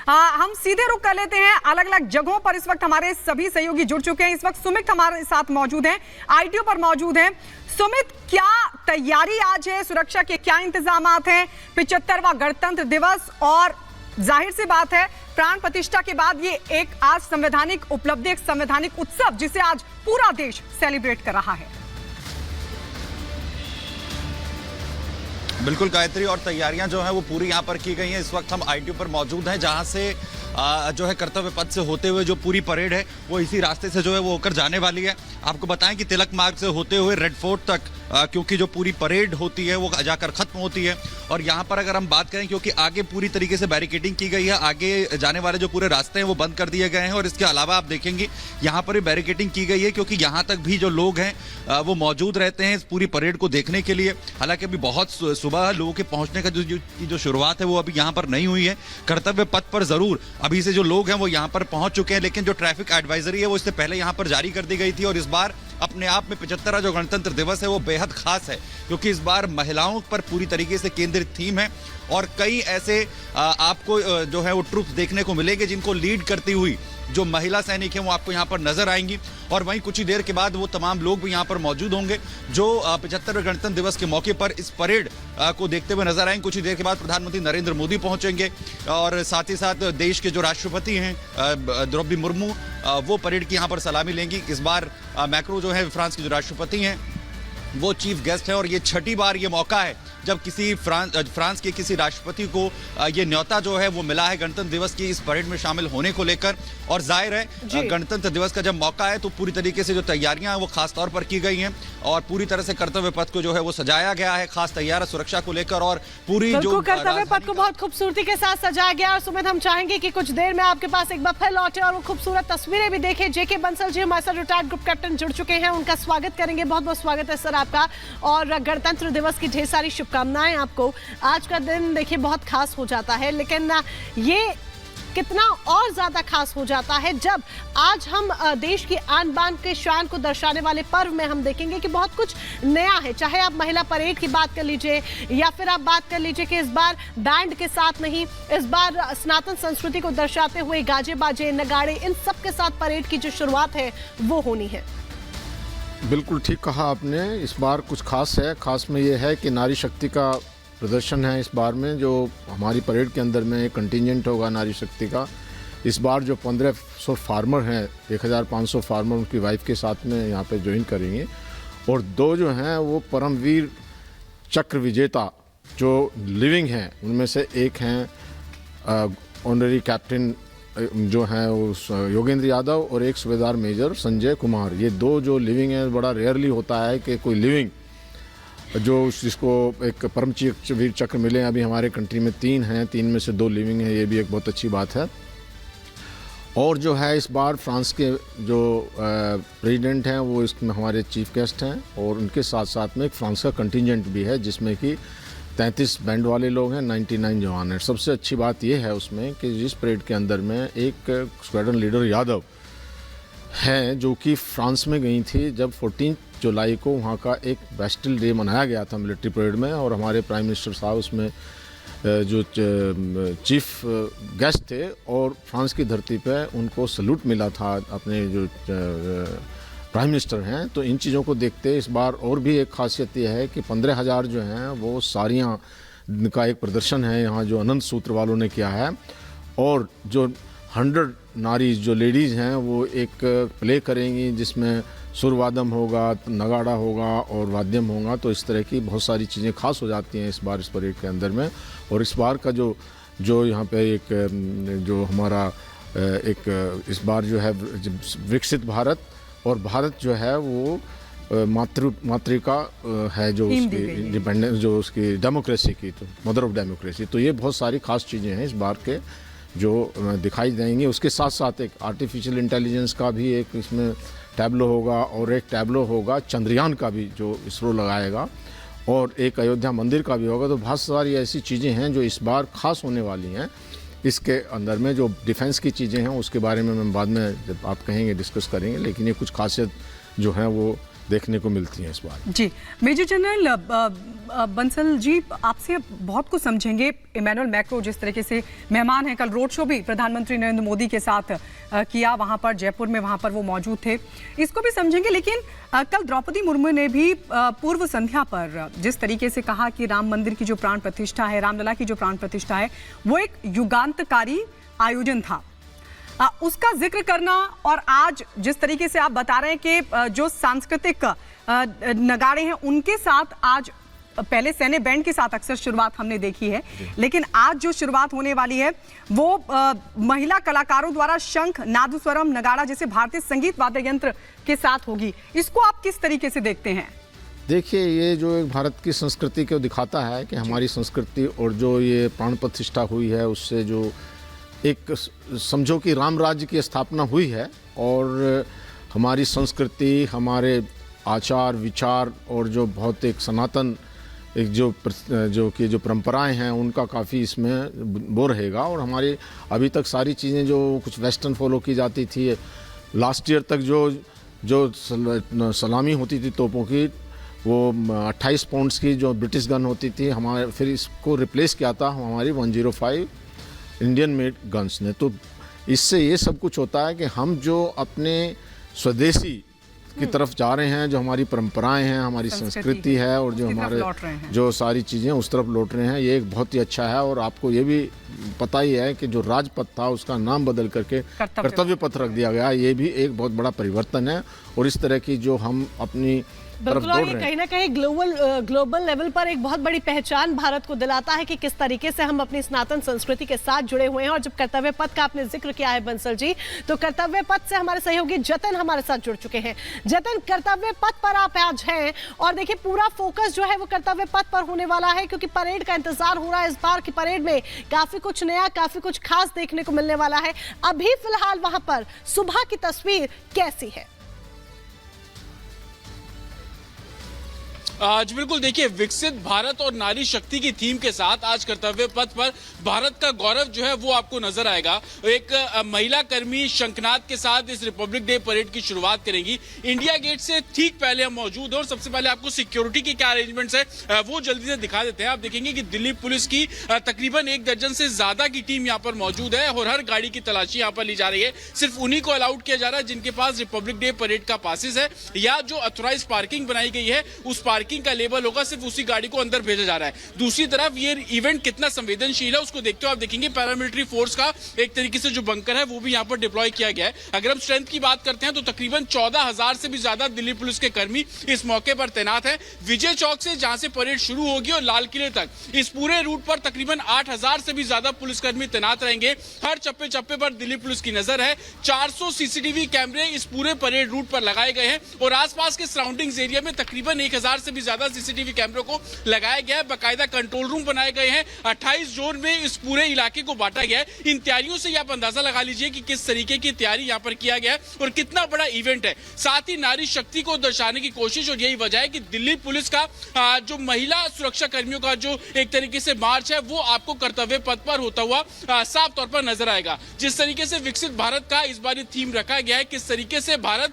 हम सीधे रुख कर लेते हैं अलग अलग जगहों पर। इस वक्त हमारे सभी सहयोगी जुड़ चुके हैं। इस वक्त सुमित हमारे साथ मौजूद हैं, आईटीओ पर मौजूद हैं। सुमित, क्या तैयारी आज है, सुरक्षा के क्या इंतजामात हैं 75वां गणतंत्र दिवस, और जाहिर सी बात है प्राण प्रतिष्ठा के बाद ये एक आज संवैधानिक उपलब्धि, एक संवैधानिक उत्सव जिसे आज पूरा देश सेलिब्रेट कर रहा है। बिल्कुल गायत्री, और तैयारियां जो हैं वो पूरी यहां पर की गई हैं। इस वक्त हम आईटीओ पर मौजूद हैं, जहां से जो है कर्तव्य पथ से होते हुए जो पूरी परेड है वो इसी रास्ते से जो है वो होकर जाने वाली है। आपको बताएं कि तिलक मार्ग से होते हुए रेड फोर्ट तक, क्योंकि जो पूरी परेड होती है वो जाकर खत्म होती है। और यहाँ पर अगर हम बात करें, क्योंकि आगे पूरी तरीके से बैरिकेडिंग की गई है, आगे जाने वाले जो पूरे रास्ते हैं वो बंद कर दिए गए हैं। और इसके अलावा आप देखेंगे यहाँ पर भी बैरिकेडिंग की गई है, क्योंकि यहाँ तक भी जो लोग हैं वो मौजूद रहते हैं इस पूरी परेड को देखने के लिए। हालांकि अभी बहुत सुबह लोगों के पहुंचने का जो शुरुआत है वो अभी यहाँ पर नहीं हुई है। कर्तव्य पथ पर जरूर अभी से जो लोग हैं वो यहाँ पर पहुंच चुके हैं, लेकिन जो ट्रैफिक एडवाइजरी है वो इससे पहले यहाँ पर जारी कर दी गई थी। और इस बार अपने आप में 75वां जो गणतंत्र दिवस है वो बेहद खास है, क्योंकि इस बार महिलाओं पर पूरी तरीके से केंद्रित थीम है। और कई ऐसे आपको जो है वो ट्रूप्स देखने को मिलेंगे जिनको लीड करती हुई जो महिला सैनिक हैं वो आपको यहाँ पर नजर आएंगी। और वहीं कुछ ही देर के बाद वो तमाम लोग भी यहाँ पर मौजूद होंगे जो 75वें गणतंत्र दिवस के मौके पर इस परेड को देखते हुए नजर आएंगे। कुछ ही देर के बाद प्रधानमंत्री नरेंद्र मोदी पहुंचेंगे, और साथ ही साथ देश के जो राष्ट्रपति हैं द्रौपदी मुर्मू, वो परेड की यहाँ पर सलामी लेंगी। इस बार मैक्रो जो है फ्रांस के जो राष्ट्रपति हैं वो चीफ गेस्ट है, और ये छठी बार ये मौका है जब किसी फ्रांस के किसी राष्ट्रपति को ये न्योता जो है वो मिला है गणतंत्र दिवस की इस परेड में शामिल होने को लेकर। और जाहिर है गणतंत्र दिवस का जब मौका है तो पूरी तरीके से जो तैयारियां हैं वो खास तौर पर की गई हैं, और पूरी तरह से कर्तव्य पथ को जो है वो सजाया गया है खास तैयार सुरक्षा को लेकर। और पूरी जो कर्तव्य पथ को बहुत खूबसूरती के साथ सजाया गया। और सुमित, हम चाहेंगे कि कुछ देर में आपके पास एक बार फिर लौटे और वो खूबसूरत तस्वीरें भी देखें। जेके बंसल जी हमारे साथ रिटायर्ड ग्रुप कैप्टन जुड़ चुके हैं, उनका स्वागत करेंगे। बहुत बहुत स्वागत है सर आपका, और गणतंत्र दिवस की ढेर सारी शुभकामनाएं आपको। आज का दिन देखिए बहुत खास हो जाता है, लेकिन ये कितना और ज्यादा खास हो जाता है जब आज हम देश की आन बान के शान को दर्शाने वाले पर्व में हम देखेंगे कि बहुत कुछ नया है। चाहे आप महिला परेड की बात कर लीजिए, या फिर आप बात कर लीजिए कि इस बार बैंड के साथ नहीं, इस बार सनातन संस्कृति को दर्शाते हुए गाजे बाजे नगाड़े इन सब के साथ परेड की जो शुरुआत है वो होनी है। बिल्कुल ठीक कहा आपने, इस बार कुछ खास है। खास में ये है कि नारी शक्ति का प्रदर्शन है इस बार में, जो हमारी परेड के अंदर में एक कंटिजेंट होगा नारी शक्ति का। इस बार जो 1500 फार्मर हैं, 1500 फार्मर उनकी वाइफ के साथ में यहाँ पे ज्वाइन करेंगे। और 2 जो हैं वो परमवीर चक्र विजेता जो लिविंग हैं, उनमें से एक हैं ऑनररी कैप्टन जो हैं वो योगेंद्र यादव, और एक सूबेदार मेजर संजय कुमार। ये 2 जो लिविंग हैं, बड़ा रेयरली होता है कि कोई लिविंग जो जिसको एक परमवीर चक्र मिले। अभी हमारे कंट्री में 3 हैं, 3 में से 2 लिविंग हैं, ये भी एक बहुत अच्छी बात है। और जो है इस बार फ्रांस के जो प्रेसिडेंट हैं वो इसमें हमारे चीफ गेस्ट हैं, और उनके साथ साथ में एक फ्रांस का कंटिजेंट भी है जिसमें कि 33 बैंड वाले लोग हैं, 99 जवान हैं। सबसे अच्छी बात यह है उसमें कि जिस परेड के अंदर में एक स्क्वाड्रन लीडर यादव हैं जो कि फ्रांस में गई थी जब 14 जुलाई को वहाँ का एक बेस्टिल डे मनाया गया था मिलिट्री परेड में। और हमारे प्राइम मिनिस्टर साहब उसमें जो चीफ गेस्ट थे, और फ्रांस की धरती पे उनको सल्यूट मिला था अपने जो प्राइम मिनिस्टर हैं। तो इन चीज़ों को देखते इस बार और भी एक खासियत यह है कि 15,000 जो हैं वो साड़ियाँ का एक प्रदर्शन है यहाँ जो अनंत सूत्र वालों ने किया है। और जो 100 नारी जो लेडीज़ हैं वो एक प्ले करेंगी जिसमें सुरवादम होगा, नगाड़ा होगा और वाद्यम होगा। तो इस तरह की बहुत सारी चीज़ें खास हो जाती हैं इस बार इस परेड के अंदर में। और इस बार का जो यहाँ पे एक जो हमारा एक इस बार जो है विकसित भारत, और भारत जो है वो मातृका है जो उसकी इंडिपेंडेंस, जो उसकी डेमोक्रेसी की, तो मदर ऑफ डेमोक्रेसी। तो ये बहुत सारी खास चीज़ें हैं इस बार के जो दिखाई देंगी। उसके साथ साथ एक आर्टिफिशियल इंटेलिजेंस का भी एक इसमें टैब्लो होगा, और एक टैब्लो होगा चंद्रयान का भी जो इसरो लगाएगा, और एक अयोध्या मंदिर का भी होगा। तो बहुत सारी ऐसी चीज़ें हैं जो इस बार खास होने वाली हैं इसके अंदर में। जो डिफेंस की चीज़ें हैं उसके बारे में मैं बाद में जब आप कहेंगे डिस्कस करेंगे, लेकिन ये कुछ खासियत जो है वो देखने को मिलती हैं इस बार। जी मेजर जनरल बंसल जी, आपसे बहुत कुछ समझेंगे। इमैनुअल मैक्रो जिस तरीके से मेहमान हैं, कल रोड शो भी प्रधानमंत्री नरेंद्र मोदी के साथ किया, वहां पर जयपुर में, वहां पर वो मौजूद थे, इसको भी समझेंगे। लेकिन कल द्रौपदी मुर्मू ने भी पूर्व संध्या पर जिस तरीके से कहा कि राम मंदिर की जो प्राण प्रतिष्ठा है, रामलला की जो प्राण प्रतिष्ठा है, वो एक युगांतकारी आयोजन था, उसका जिक्र करना, और आज जिस तरीके से आप बता रहे हैं कि जो सांस्कृतिक नगाड़े हैं उनके साथ आज, पहले सैन्य बैंड के साथ अक्सर शुरुआत हमने देखी है, लेकिन आज जो शुरुआत होने वाली है वो महिला कलाकारों द्वारा शंख, नादस्वरम, नगाड़ा जैसे भारतीय संगीत वाद्य यंत्र के साथ होगी। इसको आप किस तरीके से देखते हैं? देखिए, ये जो एक भारत की संस्कृति को दिखाता है कि हमारी संस्कृति और जो ये प्राण प्रतिष्ठा हुई है, उससे जो एक समझो कि राम राज्य की स्थापना हुई है, और हमारी संस्कृति, हमारे आचार विचार और जो बहुत एक सनातन एक जो परंपराएं हैं, उनका काफ़ी इसमें वो रहेगा। और हमारी अभी तक सारी चीज़ें जो कुछ वेस्टर्न फॉलो की जाती थी, लास्ट ईयर तक जो सलामी होती थी तोपों की, वो 28 पाउंड्स की जो ब्रिटिश गन होती थी, हमारे फिर इसको रिप्लेस किया था हमारी 105 इंडियन मेड गन्स ने। तो इससे ये सब कुछ होता है कि हम जो अपने स्वदेशी की तरफ जा रहे हैं, जो हमारी परंपराएं हैं, हमारी संस्कृति है, और जो हमारे जो सारी चीज़ें उस तरफ लौट रहे हैं, ये एक बहुत ही अच्छा है। और आपको ये भी पता ही है कि जो राजपथ था उसका नाम बदल करके कर्तव्य पथ रख दिया गया, ये भी एक बहुत बड़ा परिवर्तन है। और इस तरह की जो हम अपनी बिल्कुल, और ये कहीं ना कहीं ग्लोबल लेवल पर एक बहुत बड़ी पहचान भारत को दिलाता है कि किस तरीके से हम अपनी सनातन संस्कृति के साथ जुड़े हुए हैं। और जब कर्तव्य पथ का आपने जिक्र किया है बंसल जी, तो कर्तव्य पथ से हमारे सहयोगी जतन हमारे साथ जुड़ चुके हैं। जतन, कर्तव्य पथ पर आप आज हैं, और देखिए पूरा फोकस जो है वो कर्तव्य पथ पर होने वाला है, क्योंकि परेड का इंतजार हो रहा है। इस बार की परेड में काफी कुछ नया, काफी कुछ खास देखने को मिलने वाला है। अभी फिलहाल वहां पर सुबह की तस्वीर कैसी है? आज बिल्कुल देखिए, विकसित भारत और नारी शक्ति की थीम के साथ आज कर्तव्य पथ पर भारत का गौरव जो है वो आपको नजर आएगा। एक महिला कर्मी शंखनाद के साथ इस रिपब्लिक डे परेड की शुरुआत करेंगी। इंडिया गेट से ठीक पहले हम मौजूद हैं, और सबसे पहले आपको सिक्योरिटी के क्या अरेंजमेंट्स है वो जल्दी से दिखा देते हैं। आप देखेंगे कि दिल्ली पुलिस की तकरीबन 1 दर्जन से ज्यादा की टीम यहाँ पर मौजूद है, और हर गाड़ी की तलाशी यहाँ पर ली जा रही है। सिर्फ उन्हीं को अलाउड किया जा रहा है जिनके पास रिपब्लिक डे परेड का पासिस है, या जो अथोराइज पार्किंग बनाई गई है उस पार्किंग का लेबल होगा, सिर्फ उसी गाड़ी को अंदर भेजा जा रहा है। दूसरी तरफ ये इवेंट कितना संवेदनशील है उसको देखते हो आप देखेंगे पैरामिलिट्री फोर्स का एक तरीके से जो बंकर है वो भी यहाँ पर डिप्लॉय किया गया है। अगर हम स्ट्रेंथ की बात करते हैं तो तकरीबन 14,000 से भी ज्यादा दिल्ली पुलिस के कर्मी इस मौके पर तैनात है। विजय चौक से जहां से परेड शुरू होगी और लाल किले तक इस पूरे रूट पर तकरीबन 8,000 से भी ज्यादा पुलिसकर्मी तैनात रहेंगे। हर चप्पे चप्पे पर दिल्ली पुलिस की नजर है। 400 सीसीटीवी कैमरे इस पूरे परेड रूट पर लगाए गए हैं, और आसपास के सराउंडिंग्स एरिया में तकरीबन 1,000 से भी ज्यादा सीसीटीवी कैमरों को लगाया गया है। बाकायदा कंट्रोल रूम बनाए गए हैं। 28 जोन में इस पूरे इलाके को बांटा गया है। इन तैयारियों से आप अंदाजा लगा लीजिए कि किस तरीके की तैयारी यहाँ पर किया गया है और कितना बड़ा इवेंट है। साथ ही नारी शक्ति को दर्शाने की कोशिश, और यही वजह है कि दिल्ली पुलिस का जो महिला सुरक्षा कर्मियों का जो एक तरीके से मार्च है वो आपको कर्तव्य पथ पर होता हुआ साफ तौर पर नजर आएगा। जिस तरीके से विकसित भारत का इस बार थीम रखा गया है, किस तरीके से भारत